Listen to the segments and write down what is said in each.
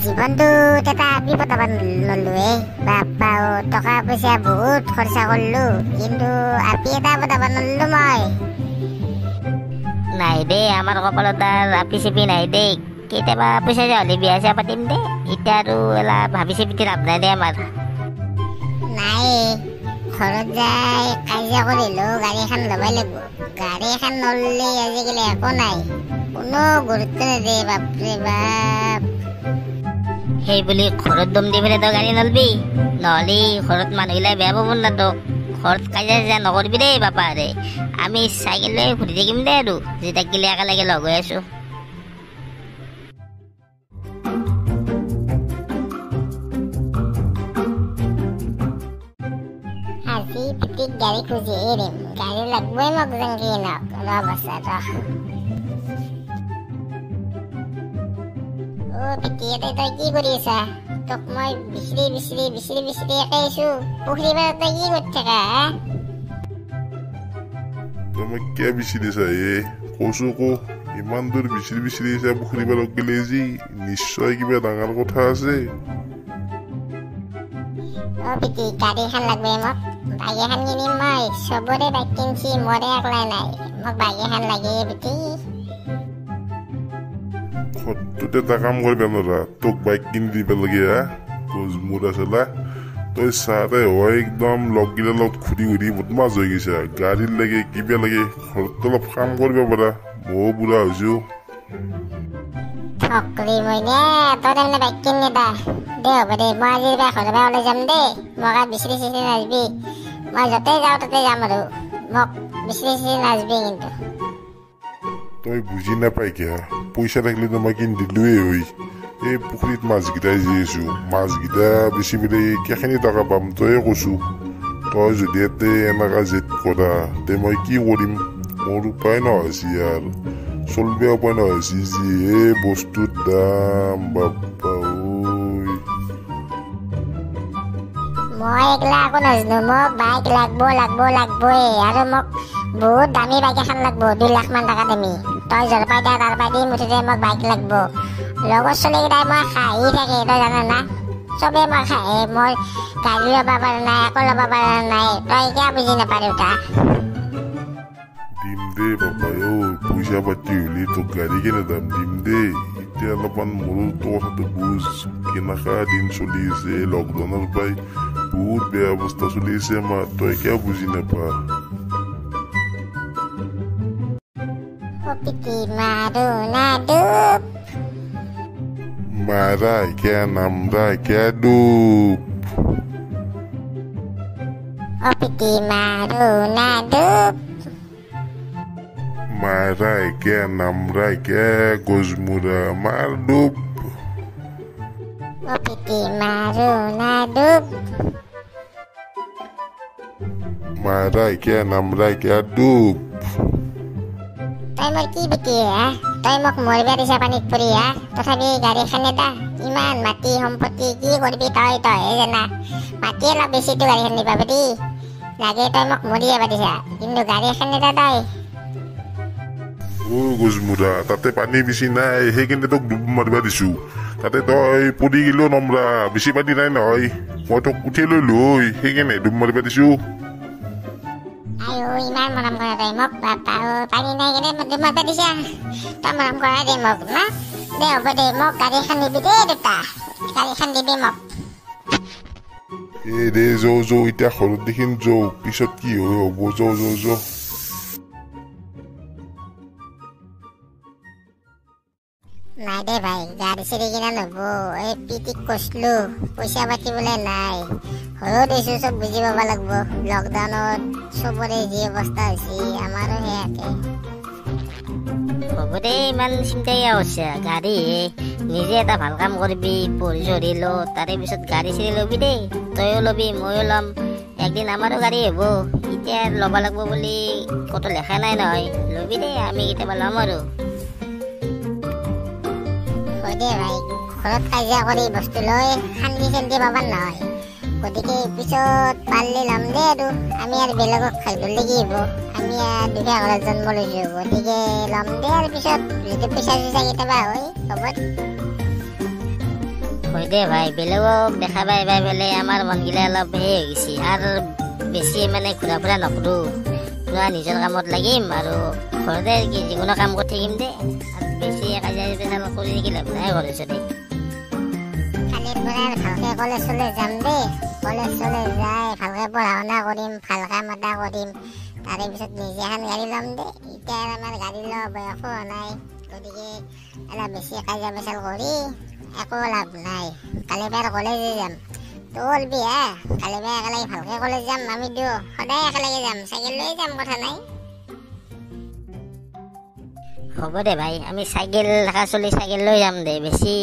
জীৱনটো এটা বিপদ আবাৰ নলুৱে বাপ্পা টকা পইচা বহুত খৰচা কৰলো কিন্তু আপি এটা আবাৰ আবাৰ নললো মই নাই দে আমাৰ কপালত আপি চিপি নাই দে কেতিয়াবা পইচা হ'লে বিয়া চিয়া পাতিম দে এতিয়া আৰু এলা ভাবি চিপি লাভ নাই দে আমাৰ নাই ঘৰত যাই কাজিয়া কৰিলো গাড়ী এখন ল'বই লাগিব গাড়ী এখন নললে আজিকালি একো নাই কোনো গুৰুত্ব নিদিয়ে বাপৰে বাপ সেই বুলি ঘৰত দম দি পেলাই তই গাড়ী নলবি নহ'লে ঘৰত মানুহগিলাই বেয়া পাব না তোক ঘৰত কাজিয়া চাজিয়া নকৰিবি দেই বাপাৰে আমি চাইকেল লৈ ঘূৰি থাকিম দে আৰু যেতিয়া গিলে একেলগে লগ হৈ আছো আজি পিতিক গাড়ী খুজি এৰিম গাড়ী লাগবই মোক যেনকে নক ৰ বছা ৰ পিতি তই কি কৰি আছা তোক মই বিচৰি একে আছো পুখুৰী পাৰত তই কি কৰি থাকা তুমি কিয় বিচাৰিছা কৈছো কো ইমান দূৰ বিচাৰি আছা পুখুৰী পাৰত গেলে যি নিশ্চয় কিবা ডাঙৰ কথা আছে পিতি গাড়ী এখন লাগবে মোক বাইক এখন কিনিম মই চবৰে বাইক কিনছি মৰে একলাই নাই মোক বাইক এখন লাগে পিতি ঘৰটোতে এটা কাম কৰিবা নৰা তোক বাইক কিনি দিব লাগে গজমুৰা চলা তই চাৰে হয় একদম লগগিলা লগত ঘূৰি বদমাছ হৈ গৈছা গাড়ীৰ লাগে কিবা লাগে ঘৰত অলপ কাম কৰিব পাৰা ময়ো বুঢ়া হৈছো ঠকলি মই নে তই তাৰমানে বাইক কিনি দা দে হ'ব দে মই আজি ঘৰৰ পৰা ওলাই যাম দেই মোক আৰু বিচৰি নাযাবি মই য'তে যাওঁ তাতে যাম আৰু মোক বিচৰি নাযাবি কিন্তু তই বুজি নাপাই কিয় পইচা থাকিলেতো মই কিনি দিলোৱেই হৈ এই পুখুৰীত মাছকেইটাই যি আছো মাছকেইটা বেচি পেলাই কেইখিনি টকা পাম তয়ে কৈছো তই যদি ইয়াতে এনেকা জেদ কৰা তে মই কি কৰিম মোৰ উপায় নহৈছি আৰু চলিব উপায় নহৈছি যিহে বস্তুৰ দাম বাপ্পা মই একলা একো নাজানো মোক বাইক লাগবই আৰু মোক বহুত দামী বাইক এখন লাগব 2 লাখ মান টকা দামী তই য'ৰ পাই দা তাৰ পাই দি মুঠতে মোক বাইক লাগব লগৰ ছোৱালীকেইটাই মই খাই থাকে তই জানা না চবে মই খাই মই গাড়ী ল'ব পৰা নাই একো ল'ব পৰা নাই তই কিয় বুজি নাপায় দেউতা দিম দে বাপাই পইচা পাতি হলি তোক গাড়ী কেনে দাম দিম দে এতিয়া অলপমান মোৰো তোৰ কথাটো বুজ কেনেকা দিন চলি আছে লকডাউনৰ পৰাই বহুত বেয়া অৱস্থা চলি আছে আমাৰ তই কিয় বুজি নাপা পিতি মাৰো না ডুব মাৰা কিয় নামৰা কিয় ডুব পিতি মাৰো না ডুব মাৰা কিয় নামৰা কিয় গজমুৰা মাৰ ডুব পিতি মাৰো না ডুব মাৰা কিয় নামৰা কিয় ডুব তই মোৰ কি পিতি তই মোক মৰিব দিছা পানীত পৰি তথাপি গাড়ীখনে দা ইমান মাটি সম্পত্তি কি কৰিবি তইহে জানা মাটি অলপ বেছিতো গাড়ীখন নিবা পাৰি লাগে তই মোক মৰিয়ে পাতিছা কিন্তু গাড়ীখনে দা তই গজমুৰা তাতে পানী বেছি নাই সেইকাৰণে তোক ডুব মাৰিব দিছো তাতে তই পৰি গেলেও নমৰা বেছি পানী নাই নহয় মই তোক উঠাই লৈ লৈ সেইকাৰণে ডুব মাৰিব দিছো ইমান মৰম কৰা তই মোক পানী নাই কেনে ডুব মাৰিব দিছা তই মৰম কৰা দে মোক না দে হ'ব দে মোক গাড়ীখন দিবি দেই দেউতা গাড়ীখন দিবি মোক দে যৌ এতিয়া ঘৰত দেখিম যৌ পিছত কি হয় হ'ব যৌ নাই দে ভাই গাড়ী চাড়ী কিনা নব এই পিটিক কৈছিলো পইচা পাতি বোলে নাই হৈও দিছো চব বুজি পাব লাগব লকডাউনত চবৰে যি অৱস্থা হৈছে আমাৰো সেয়াকে হ'ব দে ইমান চিন্তা কিয় কৰিছা গাড়ী নিজে এটা ভাল কাম কৰিবি পঢ়ি চঢ়ি ল তাৰে পিছত গাড়ী চাড়ী ল'বি দেই তয়ো ল'বি ময়ো ল'ম একদিন আমাৰো গাড়ী হ'ব এতিয়া ল'ব লাগিব বুলি ক'তো লেখা নাই নহয় ল'বি দেই আমি কেতিয়াবা ল'ম আৰু দে ভাই ঘৰত কাজিয়া কৰি বস্তু লৈ শান্তি চান্তি পাবাৰ নহয় গতিকে পিছত পাৰলি ল'ম দে আৰু আমি আৰু বেলেগক খাই ধৰিলে কি হ'ব আমি আৰু দুখীয়া ঘৰত জন্ম লৈছোঁ গতিকে ল'ম দে আৰু পিছত যদি পইচা চইচা কেতিয়াবা হয় হ'ব হয় দে ভাই, বেলেগক দেখা পাই পাই পেলাই আমাৰ মনগিলা অলপ হে হৈ গৈছে। আৰু বেছি মানে ঘূৰা ফুৰা নকৰোঁ, পুৰা নিজৰ কামত লাগিম আৰু ঘৰতে যিকোনো কাম কৰি থাকিম দে। আৰু বেছি কাজিয়া পেচাল কৰি থাকি লাভ নাই ঘৰৰ ওচৰতে। কালিৰ পৰা ভালকে কলেজ চলেজ যাম দেই। কলেজ চলেজ যাই ভালকে পঢ়া শুনা কৰিম, ভাল কাম এটা কৰিম। তাৰে পিছত নিজে এখন গাড়ী ল'ম দেই। এতিয়া আমাৰ গাড়ী লোৱা বয়সো হোৱা নাই, গতিকে অলপ বেছি কাজিয়া পেচাল কৰি একো লাভ নাই। কালিৰ পৰা কলেজে যাম। তই ওলবি হা, কালিৰ পৰা একেলগে ভালকে কলেজ যাম। আমি দিওঁ সদায় একেলগে যাম, চাইকেল লৈ যাম, কথা নাই। হ'ব দে ভাই, আমি চাইকেল থকা চলি চাইকেল লৈ যাম দে। বেছি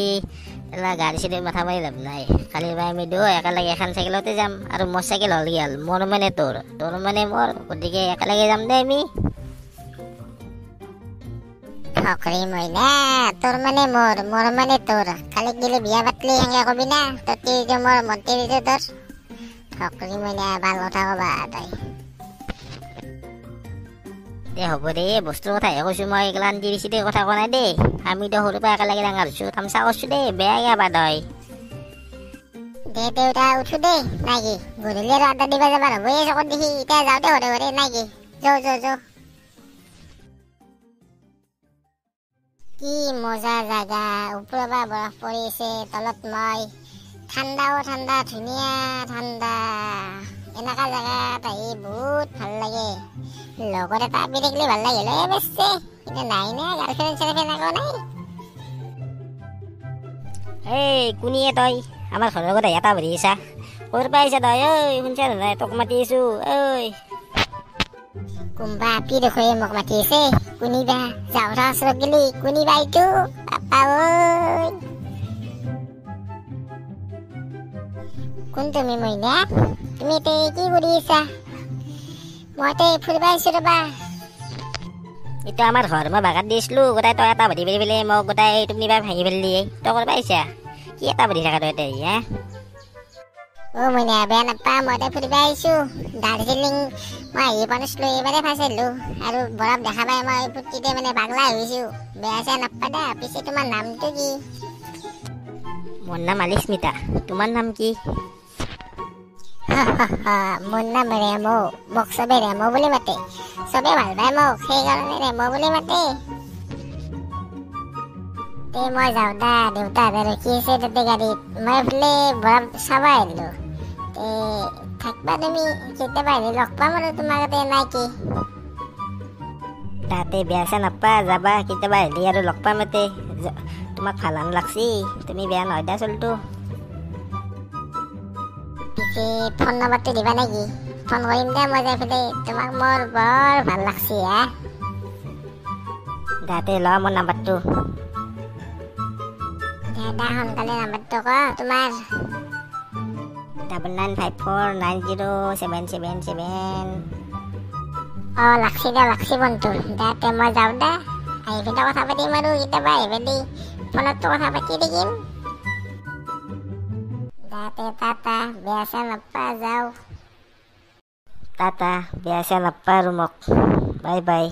এলা গাড়ী চাড়ী মাথা মাৰি লাভ নাই। কালি ভাই আমি দিওঁ একেলগে এখন চাইকেলতে যাম। আৰু মোৰ চাইকেল হ'ল কি হ'ল, মোৰ মানে তোৰ, তোৰ মানে মোৰ, গতিকে একেলগে যাম দে আমি। ফকৰি মইনা, তোৰ মানে মোৰ, মোৰ মানে তোৰ। কালি গেলি বিয়া পাতলি সেনেকে কবি না, তোৰ তিৰিটো মোৰ, মোৰ তিৰিটো তোৰ। ফকৰি মইনা, ভাল কথা কবা তই। দে হ'ব দে, বস্তুৰ কথাহে কৈছোঁ মই, এইগিলা তিৰি চিৰিৰ কথা কোৱা নাই দেই। আমিতো সৰুৰ পৰা একেলগে ডাঙৰ হৈছোঁ, তামচা কৰিছোঁ দেই, বেয়া বাদ হয়। দে দেউতা উঠো দেই, নাই কি? গধূলি আৰু আড্ডা দিবা যাবাৰ হ'বই চকত দেখি। এতিয়া যাওঁতে ঘৰে ঘৰে, নাই কি? যাওঁ। কি মজা জাগা, ওপৰৰ পৰা বৰফ পৰিছে, তলত মই। ঠাণ্ডাও ঠাণ্ডা, ধুনীয়া ঠাণ্ডা। এনেকা জাগাত আহি বহুত ভাল লাগে। লগত এটা আপি থাকিলে ভাল লাগিল বেচছে, কিন্তু নাই না, গাৰ্লফ্ৰেণ্ড চাৰ্লফ্ৰেণ্ড একো নাই। এই কোনিয়ে তই আমাৰ ঘৰৰ লগত এটা ভৰি আছা? ক'ৰ পৰা আহিছা তই? ঐ শুনছা নাই, তোক মাতি আছোঁ। ঐ কোনবা আপি দেখুৱাই মোক মাতি আছে, কোনিবা? যাওঁৰা ওচৰত গেলি কোনিবা এইটো? পাপা ঐ, কোন তুমি মইনা? তুমি এতিয়া কি কৰি আছা? মইতে ফুৰিব আহিছোঁ ৰবা। এইটো আমাৰ ঘৰ, মই বাগান দিছিলোঁ গোটাই। তই এটা ভৰি পেলাই মোক গোটাই তুমি বা ভাঙি পেলি। তই ক'ৰ পৰা আহিছা? কি এটা ভৰি থাকা তই এতিয়া? হা অ মইনা, বেয়া নাপা, মই এতিয়া ফুৰিব আহিছোঁ দাৰ্জিলিং। মই আহি পোৱা নাছিলোঁ, এইবাৰে ফাৰ্ষ্ট আহিলোঁ। আৰু বৰফ দেখা পাই মই ফূৰ্তিতে মানে পাগলা হৈছোঁ। বেয়া চেয়া নাপা দা। পিছে তোমাৰ নামটো কি? মোৰ নাম আলিস্মিতা, তোমাৰ নাম কি? মোৰ নাম ৰেমো। মোক চবে ৰেমো বুলি মাতে, চবে ভাল পায় মোক, সেইকাৰণে ৰেমো বুলি মাতে। তে মই যাওঁ দা, দেউতাহঁতে ৰখি আছে তাতে গাড়ীত। মই বোলে বৰফ চাব আহিলোঁ। তে থাকবা তুমি, কেতিয়াবা আহিলে লগ পাম আৰু তোমাক তাতে, নাই কি? তাতে বেয়া চেয়া নাপা, যাবা কেতিয়াবা আহিলে আৰু লগ পাম এতে। তোমাক ভাল হান লাগছি, তুমি বেয়া নহয় দা চলটো। পিছে ফোন নম্বৰটো দিবা নেকি? ফোন কৰিম দে মই যাই পেলাই, তোমাক মোৰ বৰ ভাল লাগছি হা। দাতে ল মোৰ নাম্বাৰটো। দাদা সোনকালে নাম্বাৰটো ক তোমাৰ। 9954907777। অ লাগছি ফোনটো। দাতে মই যাওঁ দা, আহি পেলাই কথা পাতিম আৰু কেতিয়াবা আহি পেলাই ফোনততো কথা পাতি থাকিম। দাতে টাটা, বেয়া চেয়া নাপা, যাওঁ। টাটা, বেয়া চেয়া নাপা আৰু মোক। Bye bye.